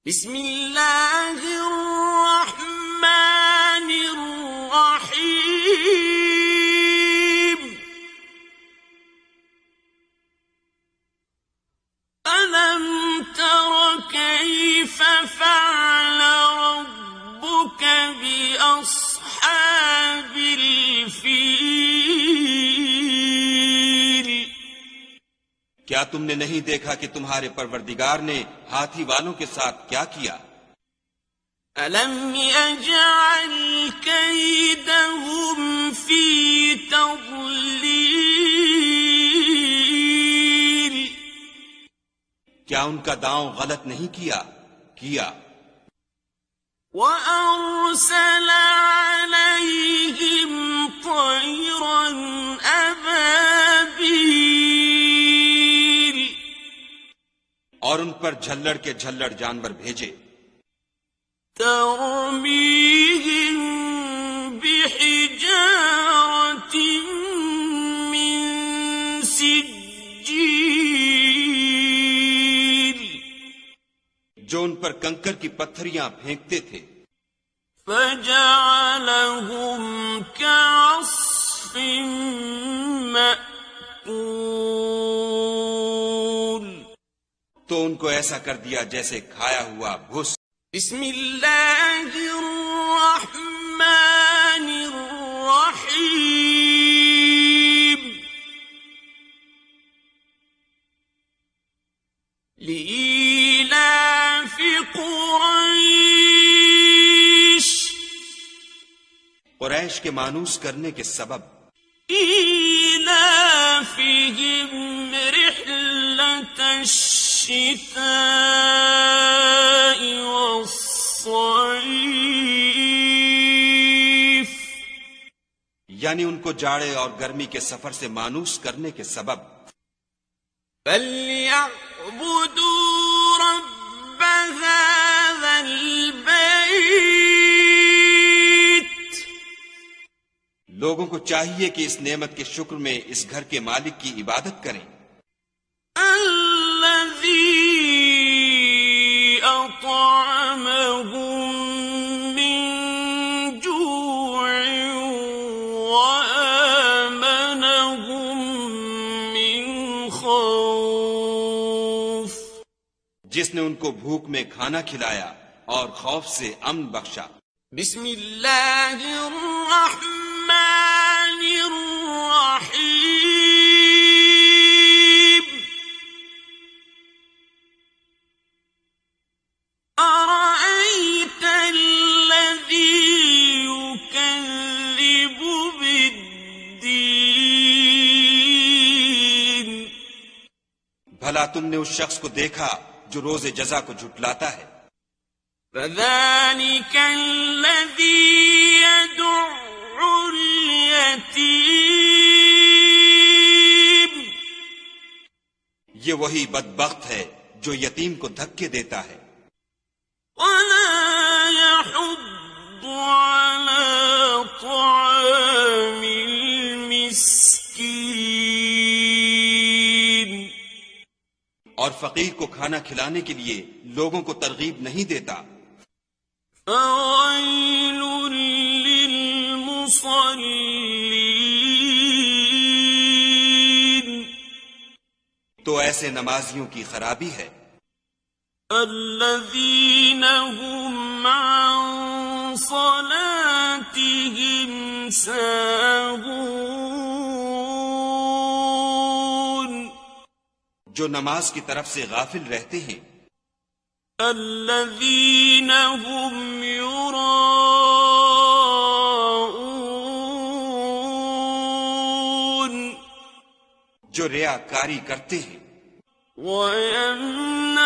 بسم اللہ الرحمن الرحیم ألم تر كيف فعل ربك بأصحاب الفیل؟ کیا تم نے نہیں دیکھا کہ تمہارے پروردگار نے ہاتھی والوں کے ساتھ کیا کیا؟ أَلَمْ يَجْعَلْ كَيْدَهُمْ فِي تَضْلِيلٍ؟ کیا ان کا داؤں غلط نہیں کیا؟ وَأَرْسَلَ عَلَيْهِمْ طَيْرًا أَبَابِيلَ اور ان پر جھلڑ کے جھلڑ جانور بھیجے، تَرْمِيهِمْ بِحِجَارَةٍ مِّن سِجِّيلٍ جو ان پر کنکر کی پتھریاں پھینکتے تھے، فَجَعَلَهُمْ كَعَصْفٍ مَّأْكُولٍ تو ان کو ایسا کر دیا جیسے کھایا ہوا بھس۔ بسم اللہ الرحمن الرحیم لإیلاف قریش قریش کے مانوس کرنے کے سبب، إيلافهم رحلة الشتاء والصيف یعنی ان کو جاڑے اور گرمی کے سفر سے مانوس کرنے کے سبب، فَلْيَعْبُدُوا رَبَّ هَذَا الْبَيْتِ لوگوں کو چاہیے کہ اس نعمت کے شکر میں اس گھر کے مالک کی عبادت کریں، الَّذِي أَطْعَمَهُم مِّن جُوعٍ وَآمَنَهُم مِّن خَوْفٍ جس نے ان کو بھوک میں کھانا کھلایا اور خوف سے امن بخشا۔ بسم اللہ الرحمن الرحیم أَرَأَيْتَ الَّذِي يُكَذِّبُ بِالدِّينِ بھلا تم نے اس شخص کو دیکھا جو روز جزا کو جھٹلاتا ہے؟ فَذَلِكَ الَّذِي يَدُعُّ الْيَتِيمَ یہ وہی بدبخت ہے جو یتیم کو دھکے دیتا ہے، وَلَا يَحُضُّ عَلَى طَعَامِ الْمِسْكِينِ اور فقیر کو کھانا کھلانے کے لیے لوگوں کو ترغیب نہیں دیتا۔ فَوَيْلٌ لِّلْمُصَلِّينَ تو ایسے نمازیوں کی خرابی ہے، الَّذِينَ هُمْ عَن صَلَاتِهِمْ سَاهُونَ جو نماز کی طرف سے غافل رہتے ہیں، الَّذِينَ هُمْ يُرَاءُونَ جو ریاکاری کرتے ہیں، وَيَمْنَعُونَ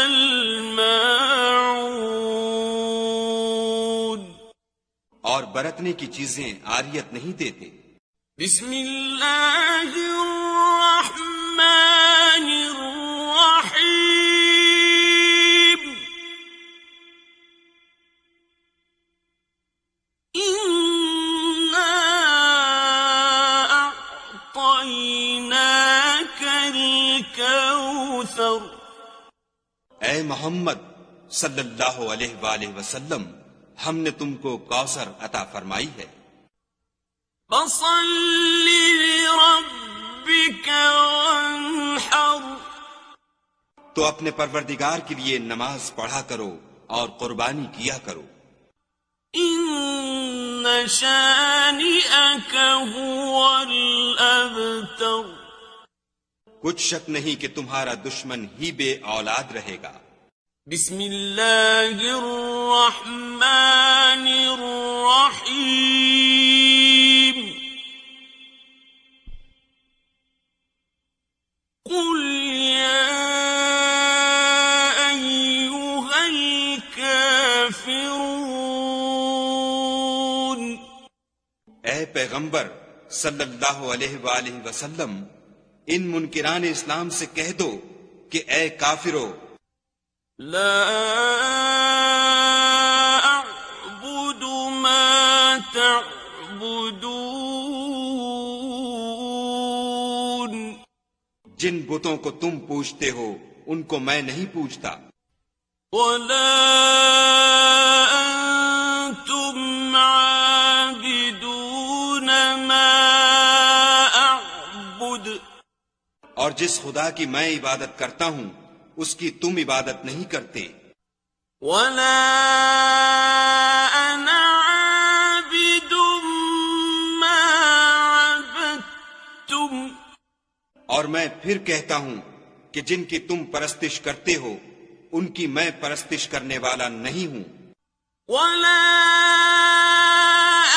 الْمَاعُونَ اور برتنے کی چیزیں عاریت نہیں دیتے۔ بسم اللہ الرحمن الرحیم إِنَّا أَعْطَيْنَاكَ الْكَوْثَرَ اے محمد صلی اللہ علیہ وآلہ وسلم، ہم نے تم کو کوثر عطا فرمائی ہے، فصل لربك وانحر، تو اپنے پروردگار کے لیے نماز پڑھا کرو اور قربانی کیا کرو، ان شانئك هو الابتر، کچھ شک نہیں کہ تمہارا دشمن ہی بے اولاد رہے گا۔ بسم اللہ الرحمن الرحیم، قل یا ایہا الکافرون، اے پیغمبر صلی اللہ علیہ وآلہ وسلم، ان منکران اسلام سے کہہ دو کہ اے کافرو، لا اعبد ما تعبدون، جن بتوں کو تم پوجتے ہو ان کو میں نہیں پوجتا، ولا انتم عابدون ما اعبد، اور جس خدا کی میں عبادت کرتا ہوں اس کی تم عبادت نہیں کرتے، ولا انا عابد ما عبدتم، اور میں پھر کہتا ہوں کہ جن کی تم پرستش کرتے ہو ان کی میں پرستش کرنے والا نہیں ہوں، ولا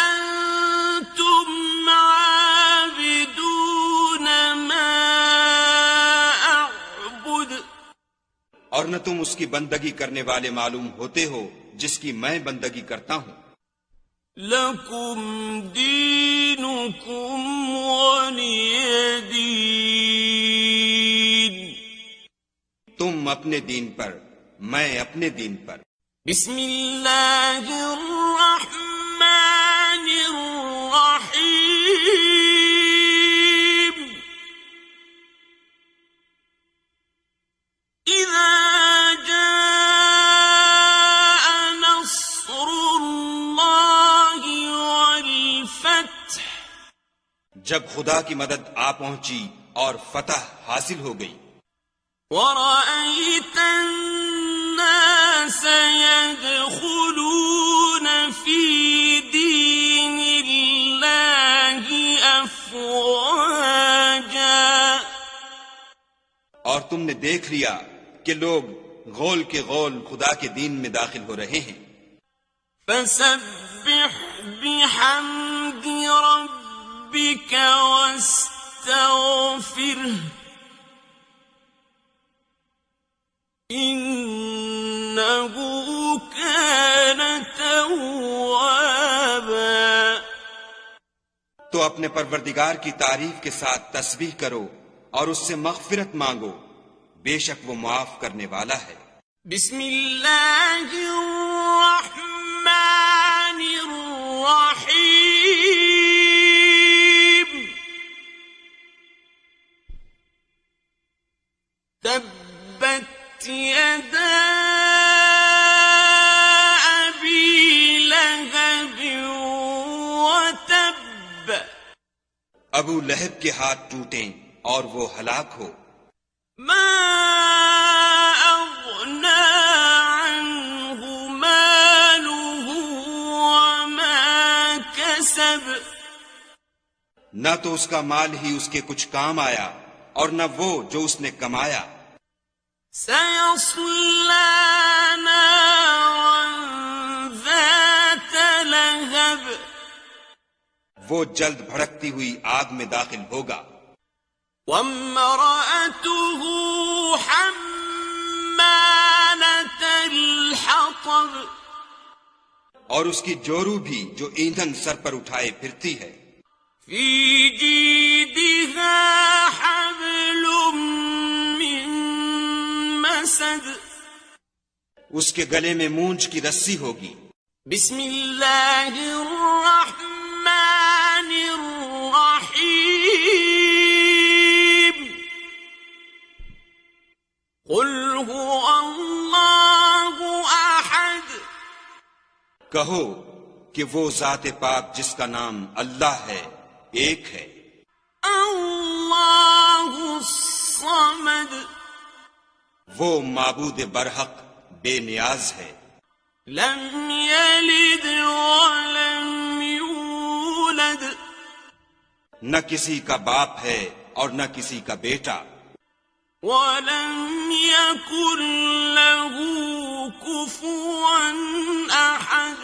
انتم عابدون ما اعبد، اور نہ تم اس کی بندگی کرنے والے معلوم ہوتے ہو جس کی میں بندگی کرتا ہوں، لکم دینکم ولی دین، تم اپنے دین پر میں اپنے دین پر۔ بسم اللہ الرحمن الرحیم، اذا جاء نصر اللہ والفتح، جب خدا کی مدد آ پہنچی اور فتح حاصل ہو گئی، ورأيت الناس يدخلون في دين الله أفواجا، اور تم نے دیکھ لیا کہ لوگ غول کے غول خدا کے دین میں داخل ہو رہے ہیں، فسبح بحمد ربك واستغفره انه كان توابا، تو اپنے پروردگار کی تعریف کے ساتھ تسبیح کرو اور اس سے مغفرت مانگو، بے شک وہ معاف کرنے والا ہے۔ بسم اللہ الرحمن الرحیم، تبت یدا ابی لہب وتب، ابو لہب کے ہاتھ ٹوٹیں اور وہ ہلاک ہو، ما اغنى عنه ماله وما كسب، نہ تو اس کا مال ہی اس کے کچھ کام آیا اور نہ وہ جو اس نے کمایا، سيصلى نارا ذات لهب، وہ جلد بھڑکتی ہوئی آگ میں داخل ہوگا، وامرأته حمالة الحطب، اور اس کی جورو بھی جو ایندھن سر پر اٹھائے پھرتی ہے، في جيدها حبل من مسد، اس کے گلے میں مونچھ کی رسی ہوگی۔ بسم اللہ الرحمن الرحیم، قل هو اللہ کہو کہ وہ ذات پاک جس کا نام اللہ ہے ایک ہے. اللہ الصمد وہ معبود برحق بے نیاز ہے. لم یلد ولم یولد نہ کسی کا باپ ہے اور نہ کسی کا بیٹا. وَلَمْ يَكُنْ لَهُ كُفُوًا أَحَدٌ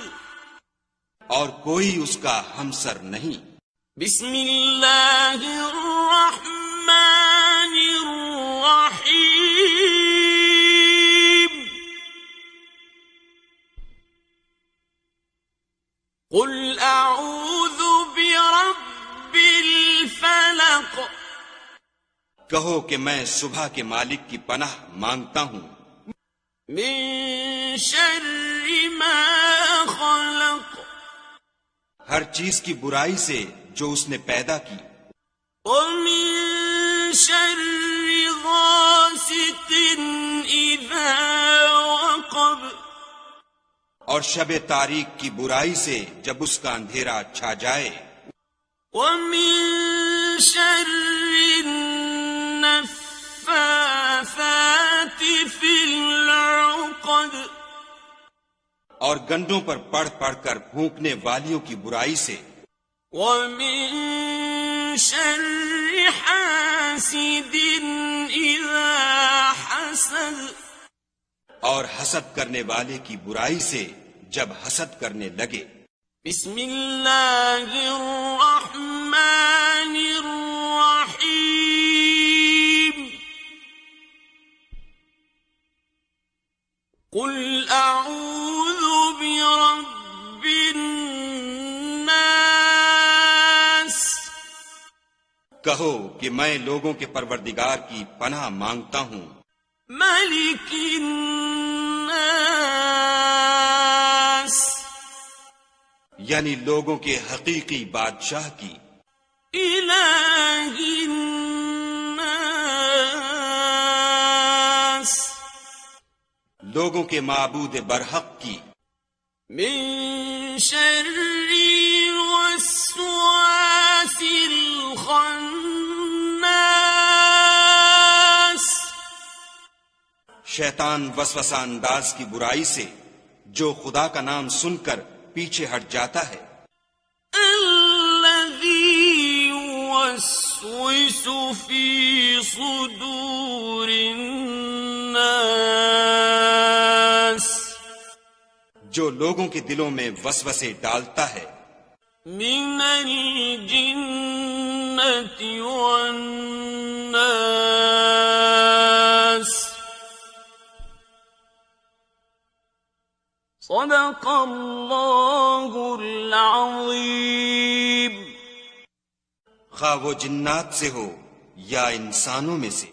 اور کوئی اس کا ہمسر نہیں. بسم اللہ الرحمن الرحیم. قل اعوذ برب الفلق. کہو کہ میں صبح کے مالک کی پناہ مانگتا ہوں من شر ما خلق ہر چیز کی برائی سے جو اس نے پیدا کی. ومن شر غاسق اذا وقب اور شب تاریک کی برائی سے جب اس کا اندھیرا چھا جائے. ومن شر النفاثات في العقد اور گنڈوں پر پڑھ پڑھ کر پھونکنے والیوں کی برائی سے. ومن شر حاسد اذا حسد اور حسد کرنے والے کی برائی سے جب حسد کرنے لگے. بسم اللہ الرحمن الرحیم. قل اعوذ برب الناس. کہو کہ میں لوگوں کے پروردگار کی پناہ مانگتا ہوں. ملک الناس یعنی لوگوں کے حقیقی بادشاہ کی. الہ الناس لوگوں کے معبود برحق کی. من شر الوسواس الخناس شیطان وسوسہ انداز کی برائی سے جو خدا کا نام سن کر پیچھے ہٹ جاتا ہے. الذی یوسوس فی صدور الناس جو لوگوں کے دلوں میں وسوسے ڈالتا ہے. من الجنة والناس. صدق اللہ العظیم. خواہ وہ جنات سے ہو یا انسانوں میں سے.